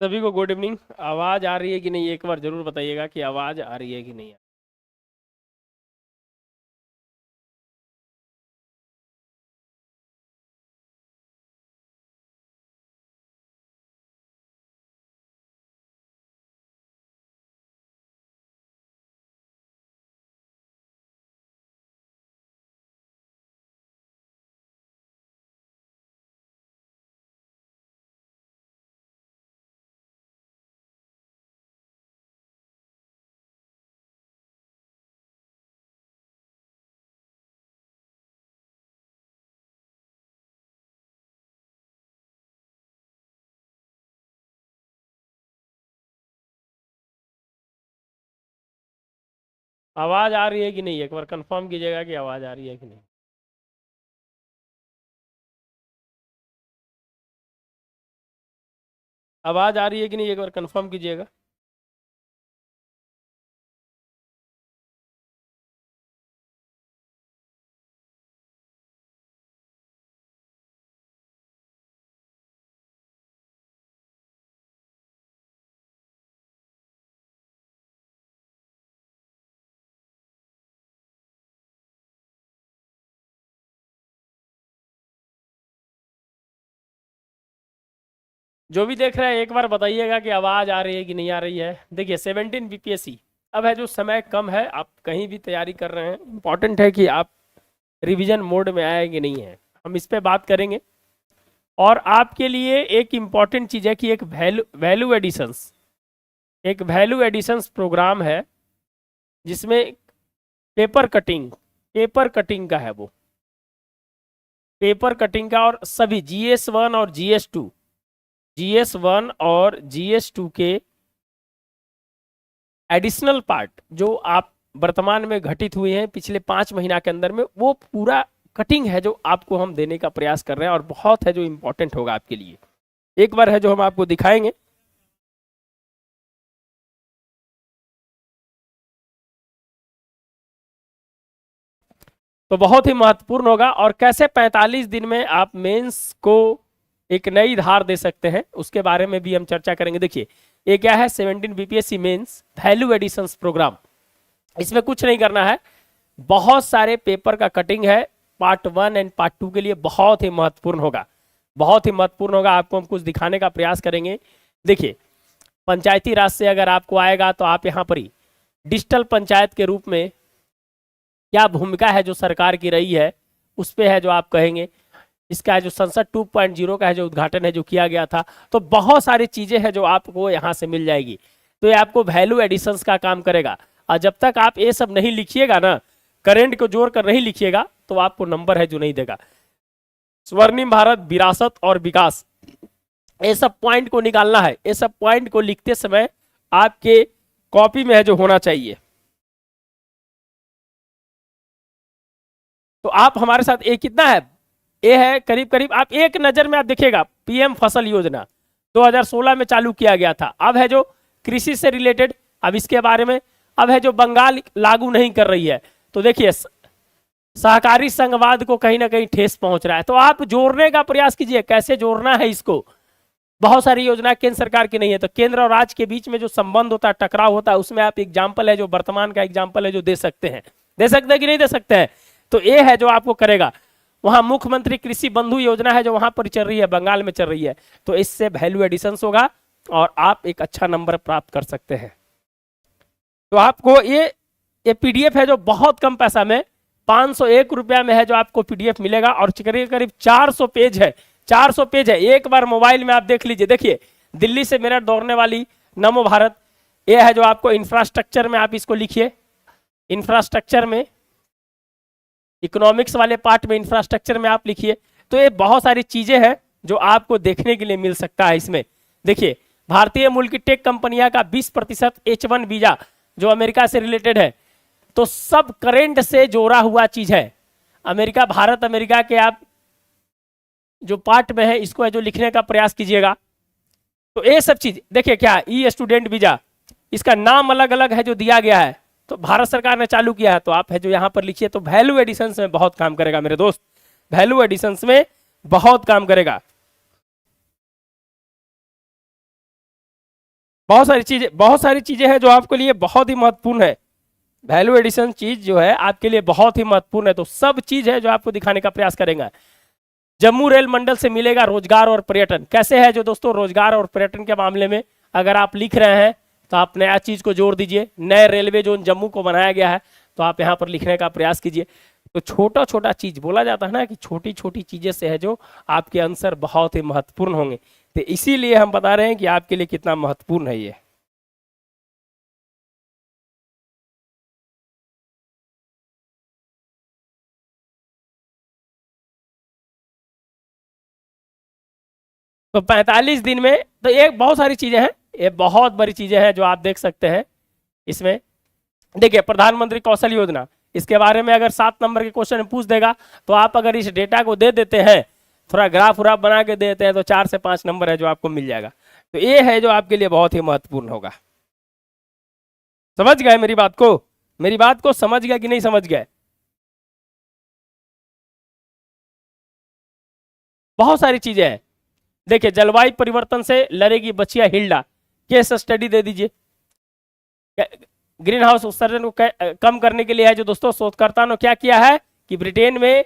सभी को good evening. आवाज़ आ रही है कि नहीं, एक बार जरूर बताइएगा कि आवाज़ आ रही है कि नहीं। आवाज़ आ रही है कि नहीं, एक बार कंफर्म कीजिएगा कि आवाज़ आ रही है कि नहीं। आवाज़ आ रही है कि नहीं, एक बार कंफर्म कीजिएगा। जो भी देख रहे हैं एक बार बताइएगा कि आवाज़ आ रही है कि नहीं आ रही है। देखिए 17 बीपीएससी अब है, जो समय कम है, आप कहीं भी तैयारी कर रहे हैं, इंपॉर्टेंट है कि आप रिवीजन मोड में आए कि नहीं है, हम इस पे बात करेंगे। और आपके लिए एक इम्पॉर्टेंट चीज़ है कि एक वैल्यू एडिशंस प्रोग्राम है, जिसमें पेपर कटिंग पेपर कटिंग का है, वो पेपर कटिंग का, और सभी GS1 और GS2 के एडिशनल पार्ट जो आप वर्तमान में घटित हुए हैं पिछले 5 महीना के अंदर में, वो पूरा कटिंग है जो आपको हम देने का प्रयास कर रहे हैं, और बहुत है जो इंपॉर्टेंट होगा आपके लिए। एक बार है जो हम आपको दिखाएंगे। तो बहुत ही महत्वपूर्ण होगा, और कैसे 45 दिन में आप मेंस को एक नई धार दे सकते हैं, उसके बारे में भी हम चर्चा करेंगे। देखिए ये क्या है, 17 BPSC mains value additions programme. इसमें कुछ नहीं करना है, बहुत सारे पेपर का कटिंग है। पार्ट 1 एंड पार्ट 2 के लिए बहुत ही महत्वपूर्ण होगा, बहुत ही महत्वपूर्ण होगा। आपको हम कुछ दिखाने का प्रयास करेंगे। देखिए पंचायती राज से अगर आपको आएगा तो आप यहाँ पर ही डिजिटल पंचायत के रूप में क्या भूमिका है जो सरकार की रही है, उस पे है जो आप कहेंगे। इसका जो संसद 2.0 का है जो उद्घाटन है जो किया गया था, तो बहुत सारी चीजें हैं जो आपको यहाँ से मिल जाएगी। तो ये आपको वैल्यू एडिशंस का काम करेगा, और जब तक आप ये सब नहीं लिखिएगा ना, करेंट को जोड़ कर नहीं लिखिएगा, तो आपको नंबर है जो नहीं देगा। स्वर्णिम भारत, विरासत और विकास, ये सब पॉइंट को निकालना है। ये सब पॉइंट को लिखते समय आपके कॉपी में है जो होना चाहिए। तो आप हमारे साथ ये कितना है, ये है करीब करीब, आप एक नजर में आप देखिएगा, पीएम फसल योजना 2016 में चालू किया गया था। अब है जो कृषि से रिलेटेड, अब इसके बारे में, अब है जो बंगाल लागू नहीं कर रही है। तो देखिए सहकारी संघवाद को कहीं ना कहीं ठेस पहुंच रहा है, तो आप जोड़ने का प्रयास कीजिए, कैसे जोड़ना है इसको। बहुत सारी योजना केंद्र सरकार की नहीं है, तो केंद्र और राज्य के बीच में जो संबंध होता है, टकराव होता है, उसमें आप एग्जाम्पल है जो वर्तमान का एग्जाम्पल है जो दे सकते हैं, दे सकते हैं कि नहीं दे सकते हैं। तो ये है जो आपको करेगा। वहां मुख्यमंत्री कृषि बंधु योजना है जो वहां पर चल रही है, बंगाल में चल रही है, तो इससे वैल्यू एडिशन होगा और आप एक अच्छा नंबर प्राप्त कर सकते हैं। तो आपको ये पीडीएफ है जो बहुत कम पैसा में 501 रुपया में है जो आपको पीडीएफ मिलेगा, और करीब करीब 400 पेज है, 400 पेज है। एक बार मोबाइल में आप देख लीजिए। देखिए दिल्ली से मेरठ दौड़ने वाली नमो भारत, ये है जो आपको इंफ्रास्ट्रक्चर में आप इसको लिखिए, इंफ्रास्ट्रक्चर में, इकोनॉमिक्स वाले पार्ट में इंफ्रास्ट्रक्चर में आप लिखिए। तो ये बहुत सारी चीजें हैं जो आपको देखने के लिए मिल सकता है इसमें। देखिए भारतीय मूल की टेक कंपनियां का 20% H1 वीजा जो अमेरिका से रिलेटेड है, तो सब करेंट से जोड़ा हुआ चीज है। अमेरिका, भारत अमेरिका के आप जो पार्ट में है, इसको है जो लिखने का प्रयास कीजिएगा। तो ये सब चीज देखिए, क्या ई स्टूडेंट वीजा, इसका नाम अलग अलग है जो दिया गया है, तो भारत सरकार ने चालू किया है, तो आप है जो यहाँ पर लिखिए। तो वैल्यू एडिशंस में बहुत काम करेगा मेरे दोस्त, वैल्यू एडिशंस में बहुत काम करेगा। बहुत सारी चीजें हैं जो आपके लिए बहुत ही महत्वपूर्ण है। वैल्यू एडिशन चीज जो है आपके लिए बहुत ही महत्वपूर्ण है, तो सब चीज है जो आपको दिखाने का प्रयास करेंगे। जम्मू रेल मंडल से मिलेगा रोजगार और पर्यटन, कैसे है जो दोस्तों रोजगार और पर्यटन के मामले में अगर आप लिख रहे हैं तो आप नया चीज को जोड़ दीजिए। नए रेलवे जोन जम्मू को बनाया गया है तो आप यहाँ पर लिखने का प्रयास कीजिए। तो छोटा छोटा चीज बोला जाता है ना कि छोटी छोटी चीजें से है जो आपके आंसर बहुत ही महत्वपूर्ण होंगे, तो इसीलिए हम बता रहे हैं कि आपके लिए कितना महत्वपूर्ण है ये। तो 45 दिन में तो एक बहुत सारी चीजें हैं, ये बहुत बड़ी चीजें हैं जो आप देख सकते हैं इसमें। देखिए प्रधानमंत्री कौशल योजना, इसके बारे में अगर 7 नंबर के क्वेश्चन पूछ देगा तो आप अगर इस डेटा को दे देते हैं, थोड़ा ग्राफ व्राफ बना के देते हैं, तो 4 से 5 नंबर है जो आपको मिल जाएगा। तो ये है जो आपके लिए बहुत ही महत्वपूर्ण होगा। समझ गए मेरी बात को? मेरी बात को समझ गए कि नहीं समझ गए? बहुत सारी चीजें हैं। देखिए जलवायु परिवर्तन से लड़ेगी बचिया हिल्डा, केस स्टडी दे दीजिए। ग्रीन हाउस उत्सर्जन को कम करने के लिए है जो दोस्तों शोधकर्ता ने क्या किया है कि ब्रिटेन में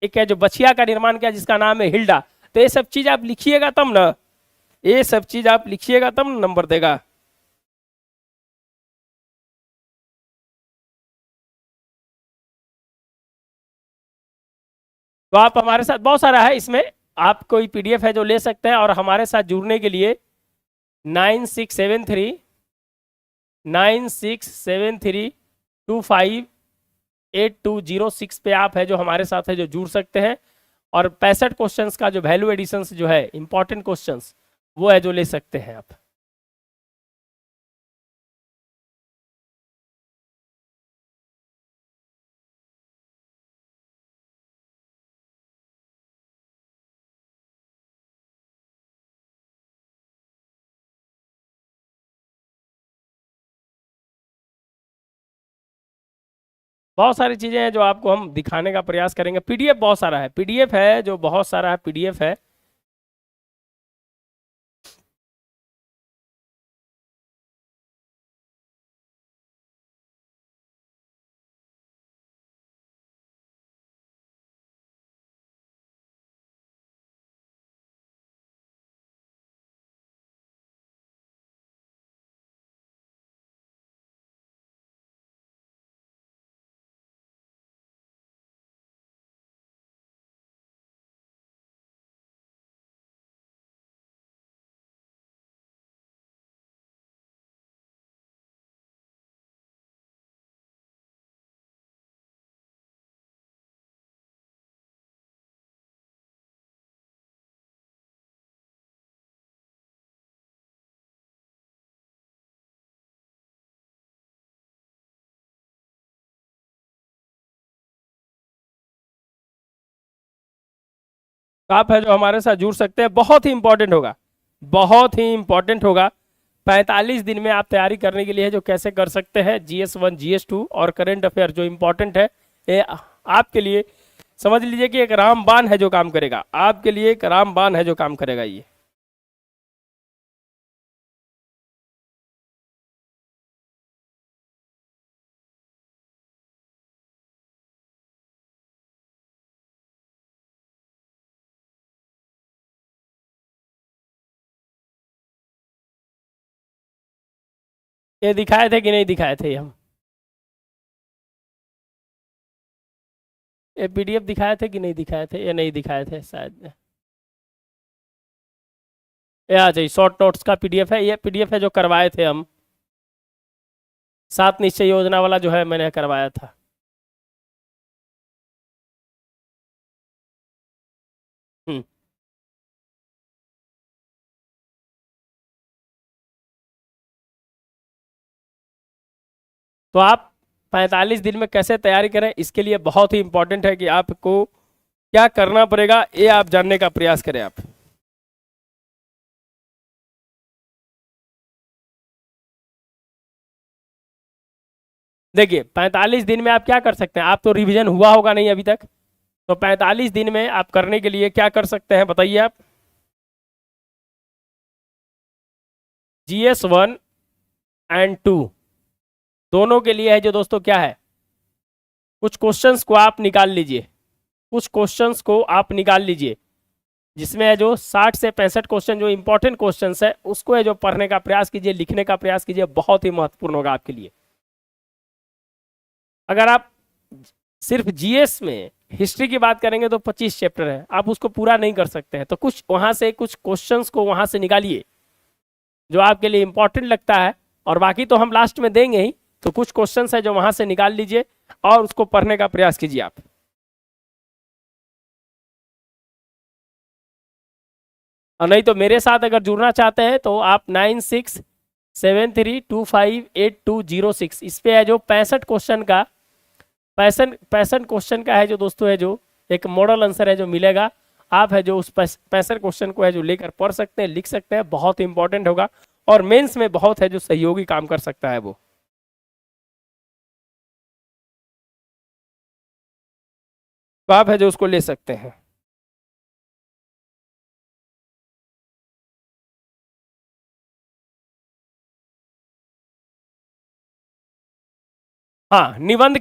एक है जो बछिया का निर्माण किया जिसका नाम है हिल्डा। तो ये सब चीज आप लिखिएगा तब ना, ये सब चीज आप लिखिएगा तब नंबर देगा। तो आप हमारे साथ, बहुत सारा है इसमें, आप कोई पीडीएफ है जो ले सकते हैं और हमारे साथ जुड़ने के लिए 9673 पे आप है जो हमारे साथ है जो जुड़ सकते हैं, और 65 क्वेश्चंस का जो वैल्यू एडिशंस जो है इंपॉर्टेंट क्वेश्चंस वो है जो ले सकते हैं आप। बहुत सारी चीजें हैं जो आपको हम दिखाने का प्रयास करेंगे। पीडीएफ बहुत सारा है, पीडीएफ है जो बहुत सारा है, पीडीएफ है। तो आप है जो हमारे साथ जुड़ सकते हैं, बहुत ही इंपॉर्टेंट होगा, बहुत ही इंपॉर्टेंट होगा। 45 दिन में आप तैयारी करने के लिए जो कैसे कर सकते हैं GS1 GS2 और करंट अफेयर जो इंपॉर्टेंट है, ये आपके लिए समझ लीजिए कि एक रामबाण है जो काम करेगा, आपके लिए एक रामबाण है जो काम करेगा ये। ये दिखाए थे कि नहीं दिखाए थे हम? ये पीडीएफ दिखाए थे कि नहीं दिखाए थे? ये नहीं दिखाए थे शायद। ये आ जाइए, शॉर्ट नोट्स का पीडीएफ है, ये पीडीएफ है जो करवाए थे हम, 7 निश्चय योजना वाला जो है मैंने करवाया था। हम्म। तो आप 45 दिन में कैसे तैयारी करें, इसके लिए बहुत ही इंपॉर्टेंट है कि आपको क्या करना पड़ेगा ये आप जानने का प्रयास करें आप। देखिए 45 दिन में आप क्या कर सकते हैं, आप तो रिवीजन हुआ होगा नहीं अभी तक, तो 45 दिन में आप करने के लिए क्या कर सकते हैं बताइए आप। GS1 एंड 2 दोनों के लिए है जो दोस्तों क्या है, कुछ क्वेश्चंस को आप निकाल लीजिए, कुछ क्वेश्चंस को आप निकाल लीजिए, जिसमें है जो 60 से 65 क्वेश्चन जो इंपॉर्टेंट क्वेश्चंस है उसको है जो पढ़ने का प्रयास कीजिए, लिखने का प्रयास कीजिए, बहुत ही महत्वपूर्ण होगा आपके लिए। अगर आप सिर्फ जीएस में हिस्ट्री की बात करेंगे तो 25 चैप्टर है, आप उसको पूरा नहीं कर सकते हैं, तो कुछ वहां से कुछ क्वेश्चंस को वहां से निकालिए जो आपके लिए इंपॉर्टेंट लगता है, और बाकी तो हम लास्ट में देंगे ही, तो कुछ क्वेश्चंस है जो वहां से निकाल लीजिए और उसको पढ़ने का प्रयास कीजिए आप। और नहीं तो मेरे साथ अगर जुड़ना चाहते हैं तो आप 9673258206 इस पे है जो 65 क्वेश्चन का 65 क्वेश्चन का है जो दोस्तों है जो एक मॉडल आंसर है जो मिलेगा, आप है जो उस 65 क्वेश्चन को है जो लेकर पढ़ सकते हैं, लिख सकते हैं, बहुत इंपॉर्टेंट होगा और मेंस में बहुत है जो सहयोगी काम कर सकता है वो। तो आप है जो उसको ले सकते हैं। हाँ, निबंध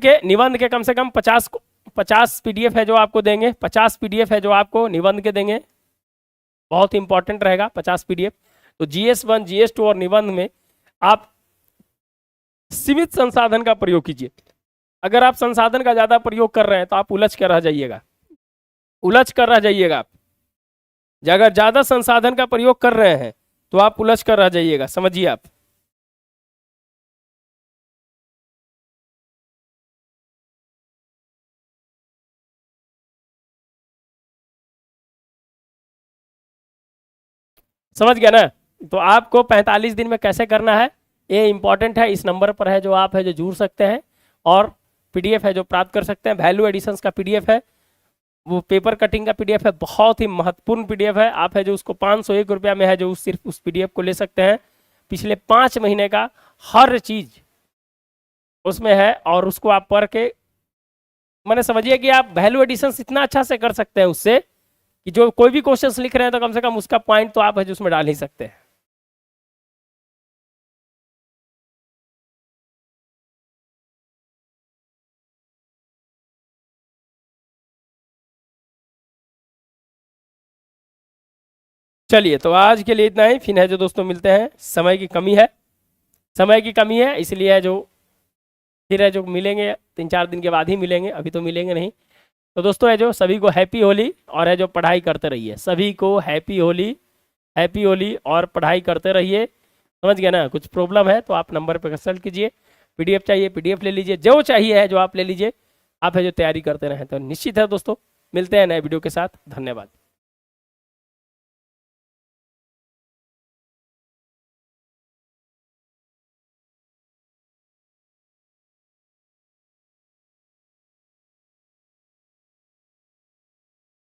के कम से कम 50 पीडीएफ है जो आपको देंगे, 50 पीडीएफ है जो आपको निबंध के देंगे, बहुत इंपॉर्टेंट रहेगा 50 पीडीएफ। तो GS1 GS2 और निबंध में आप सीमित संसाधन का प्रयोग कीजिए। अगर आप संसाधन का ज्यादा प्रयोग कर रहे हैं तो आप उलझ कर रह जाइएगा, उलझ कर रह जाइएगा आप। अगर ज्यादा संसाधन का प्रयोग कर रहे हैं तो आप उलझ कर रह जाइएगा, समझिए आप। समझ गया ना? तो आपको 45 दिन में कैसे करना है ये इंपॉर्टेंट है, इस नंबर पर है जो आप है जो जुड़ सकते हैं और पीडीएफ है जो प्राप्त कर सकते हैं। वैल्यू एडिशंस का पीडीएफ है, वो पेपर कटिंग का पीडीएफ है, बहुत ही महत्वपूर्ण पीडीएफ है। आप है जो उसको 501 रुपया में है जो सिर्फ उस पीडीएफ को ले सकते हैं। पिछले 5 महीने का हर चीज उसमें है और उसको आप पढ़ के मैंने समझिए कि आप वैल्यू एडिशंस इतना अच्छा से कर सकते हैं उससे कि जो कोई भी क्वेश्चंस लिख रहे हैं तो कम से कम उसका पॉइंट तो आप है जो उसमें डाल ही सकते हैं। चलिए, तो आज के लिए इतना ही, फिर है जो दोस्तों मिलते हैं। समय की कमी है, समय की कमी है, इसलिए है जो फिर है जो मिलेंगे 3-4 दिन के बाद ही मिलेंगे, अभी तो मिलेंगे नहीं। तो दोस्तों है जो सभी को हैप्पी होली और है जो पढ़ाई करते रहिए, सभी को हैप्पी होली, हैप्पी होली और पढ़ाई करते रहिए। समझ गया ना? कुछ प्रॉब्लम है तो आप नंबर पर कंसल्ट कीजिए, पीडीएफ चाहिए पीडीएफ ले लीजिए, जो चाहिए है जो आप ले लीजिए, आप है जो तैयारी करते रहें। तो निश्चित है दोस्तों, मिलते हैं नए वीडियो के साथ, धन्यवाद।